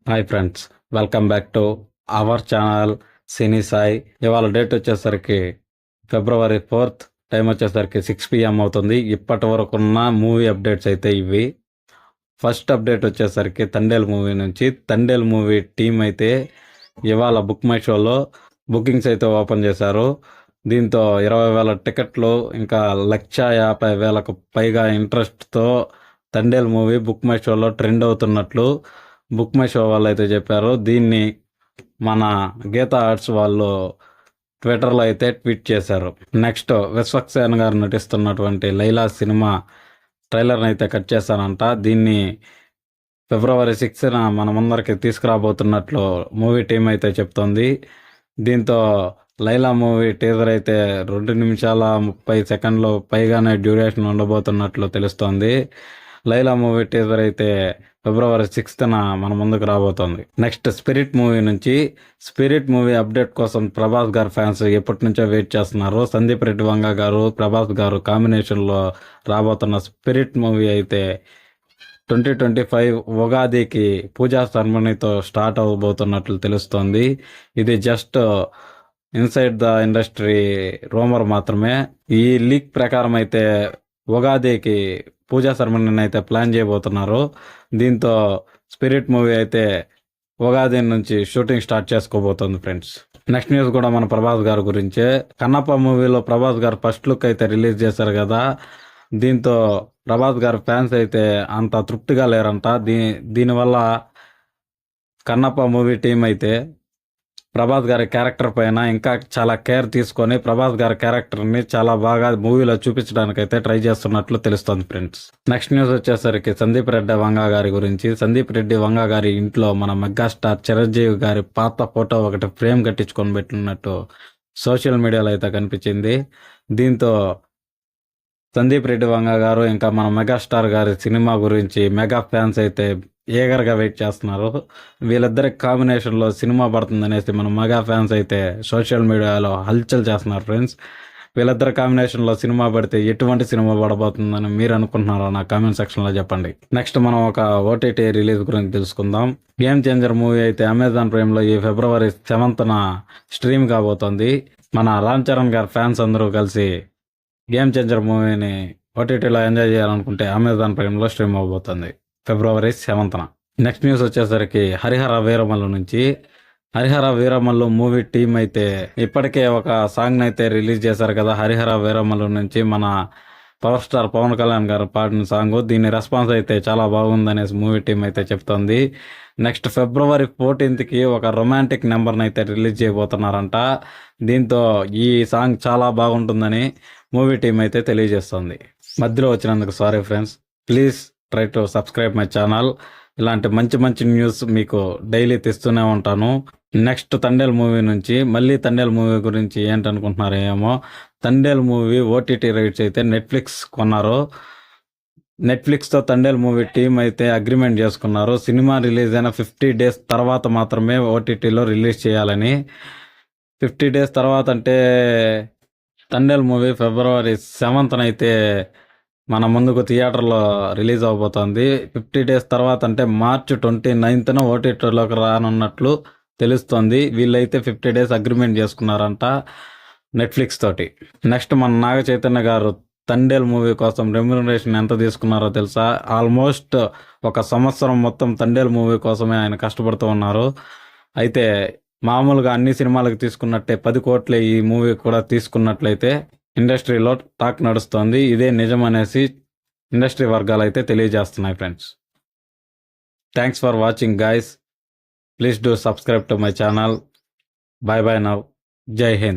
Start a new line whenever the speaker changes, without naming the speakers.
Hi friends, welcome back to our channel Cine Sai. ఇవాళ date వచ్చేసరికి February 4th, time వచ్చేసరికి 6 PM అవుతుంది. ఇప్పటి వరకు ఉన్న మూవీ అప్డేట్స్ అయితే ఇవి. ఫస్ట్ అప్డేట్ వచ్చేసరికి తండేల్ మూవీ నుంచి. తండేల్ మూవీ టీం అయితే ఇవాళ బుక్ మై షోలో బుకింగ్స్ అయితే ఓపెన్ చేశారు. దీంతో 20,000 టికెట్లు, ఇంకా 150,000కు పైగా ఇంట్రెస్ట్తో తండేల్ మూవీ బుక్ మై షోలో ట్రెండ్ అవుతున్నట్లు బుక్ మై షో వాళ్ళు అయితే చెప్పారు. దీన్ని మన గీతా ఆర్ట్స్ వాళ్ళు ట్విట్టర్లో అయితే ట్వీట్ చేశారు. నెక్స్ట్, విశ్వక్సేన్ గారు నటిస్తున్నటువంటి లైలా సినిమా ట్రైలర్ని అయితే కట్ చేశారంట. దీన్ని February 6న మన ముందరికి తీసుకురాబోతున్నట్లు మూవీ టీం అయితే చెప్తోంది. దీంతో లైలా మూవీ టీజర్ అయితే 2 నిమిషాల 30 సెకండ్లు పైగానే డ్యూరేషన్ ఉండబోతున్నట్లు తెలుస్తోంది. లైలా మూవీ టీజర్ అయితే February 6న మన ముందుకు రాబోతోంది. నెక్స్ట్, స్పిరిట్ మూవీ నుంచి. స్పిరిట్ మూవీ అప్డేట్ కోసం ప్రభాస్ గారు ఫ్యాన్స్ ఎప్పటి నుంచో వెయిట్ చేస్తున్నారు. సందీప్ రెడ్డి వంగ గారు, ప్రభాస్ గారు కాంబినేషన్లో రాబోతున్న స్పిరిట్ మూవీ అయితే 2025 ఉగాదికి పూజా సెరమనీతో స్టార్ట్ అవబోతున్నట్లు తెలుస్తోంది. ఇది just inside the industry rumour మాత్రమే. ఈ లీక్ ప్రకారం అయితే ఉగాదికి పూజా సెరమనీని అయితే ప్లాన్ చేయబోతున్నారు. దీంతో స్పిరిట్ మూవీ అయితే ఉగాది నుంచి షూటింగ్ స్టార్ట్ చేసుకోబోతుంది ఫ్రెండ్స్. నెక్స్ట్ న్యూస్ కూడా మన ప్రభాస్ గారి గురించే. కన్నప్ప మూవీలో ప్రభాస్ గారు ఫస్ట్ లుక్ అయితే రిలీజ్ చేశారు కదా. దీంతో ప్రభాస్ గారి ఫ్యాన్స్ అయితే అంత తృప్తిగా లేరంట. దీనివల్ల కన్నప్ప మూవీ టీం అయితే ప్రభాస్ గారి క్యారెక్టర్ పైన ఇంకా చాలా కేర్ తీసుకొని ప్రభాస్ గారి క్యారెక్టర్ని చాలా బాగా మూవీలో చూపించడానికి అయితే ట్రై చేస్తున్నట్లు తెలుస్తుంది ఫ్రెండ్స్. నెక్స్ట్ న్యూస్ వచ్చేసరికి సందీప్ రెడ్డి వంగ గారి గురించి. సందీప్ రెడ్డి వంగ గారి ఇంట్లో మన మెగాస్టార్ చిరంజీవి గారి పాత ఫోటో ఒకటి ఫ్రేమ్ కట్టించుకొని పెట్టినట్టు సోషల్ మీడియాలో అయితే కనిపించింది. దీంతో సందీప్ రెడ్డి వంగ గారు ఇంకా మన మెగాస్టార్ గారి సినిమా గురించి మెగా ఫ్యాన్స్ అయితే ఏగర్గా వెయిట్ చేస్తున్నారు. వీళ్ళిద్దరి కాంబినేషన్లో సినిమా పడుతుందనేసి మన మెగా ఫ్యాన్స్ అయితే సోషల్ మీడియాలో హల్చల్ చేస్తున్నారు ఫ్రెండ్స్. వీళ్ళిద్దరి కాంబినేషన్లో సినిమా పడితే ఎటువంటి సినిమా పడబోతుందని మీరు అనుకుంటున్నారో నా కామెంట్ సెక్షన్లో చెప్పండి. నెక్స్ట్, మనం ఒక OTT రిలీజ్ గురించి తెలుసుకుందాం. గేమ్ చేంజర్ మూవీ అయితే అమెజాన్ ప్రైమ్లో ఈ February 7న స్ట్రీమ్ కాబోతోంది. మన రామ్ చరణ్ గారి ఫ్యాన్స్ అందరూ కలిసి గేమ్ చేంజర్ మూవీని OTTలో ఎంజాయ్ చేయాలనుకుంటే అమెజాన్ ప్రైమ్లో స్ట్రీమ్ అవబోతుంది February 7న. నెక్స్ట్ న్యూస్ వచ్చేసరికి హరిహర వీరమల్లు నుంచి. హరిహర వీరమల్లు మూవీ టీం అయితే ఇప్పటికే ఒక సాంగ్ అయితే రిలీజ్ చేశారు కదా. హరిహర వీరమల్లు నుంచి మన పవర్ స్టార్ పవన్ కళ్యాణ్ గారు పాడిన సాంగ్. దీని రెస్పాన్స్ అయితే చాలా బాగుందనేసి మూవీ టీం అయితే చెప్తోంది. నెక్స్ట్, February 14కి ఒక రొమాంటిక్ నెంబర్ని అయితే రిలీజ్ చేయబోతున్నారంట. దీంతో ఈ సాంగ్ చాలా బాగుంటుందని మూవీ టీం అయితే తెలియజేస్తుంది. మధ్యలో వచ్చినందుకు sorry friends. Please try to subscribe my channel. ఇలాంటి మంచి మంచి న్యూస్ మీకు డైలీ తెస్తూనే ఉంటాను. నెక్స్ట్, తండేల్ మూవీ నుంచి. మళ్ళీ తండేల్ మూవీ గురించి ఏంటనుకుంటున్నారో ఏమో. తండేల్ మూవీ OTT రైట్స్ అయితే నెట్ఫ్లిక్స్ కొన్నారు. నెట్ఫ్లిక్స్తో తండేల్ మూవీ టీం అయితే అగ్రిమెంట్ చేసుకున్నారు. సినిమా రిలీజ్ అయిన 50 days తర్వాత మాత్రమే OTTలో రిలీజ్ చేయాలని. 50 days తర్వాత అంటే తండేల్ మూవీ February 7న అయితే మన ముందుకు థియేటర్లో రిలీజ్ అవబోతోంది. 50 days తర్వాత అంటే March 29న OTTలోకి రానున్నట్లు తెలుస్తోంది. వీళ్ళైతే 50 days అగ్రిమెంట్ చేసుకున్నారంట నెట్ఫ్లిక్స్ తోటి. నెక్స్ట్, మన నాగ చైతన్య గారు తండేల్ మూవీ కోసం రెమ్యునరేషన్ ఎంత తీసుకున్నారో తెలుసా? ఆల్మోస్ట్ 1 సంవత్సరం మొత్తం తండేల్ మూవీ కోసమే ఆయన కష్టపడుతూ ఉన్నారు. అయితే మామూలుగా అన్ని సినిమాలకు తీసుకున్నట్టే 10 కోట్లే ఈ మూవీ కూడా తీసుకున్నట్లయితే ఇండస్ట్రీలో టాక్ నడుస్తోంది. ఇదే నిజం అనేసి ఇండస్ట్రీ వర్గాలు అయితే తెలియజేస్తున్నాయి friends. Thanks for watching guys. Please do subscribe to my channel. By by now. జై హింద్.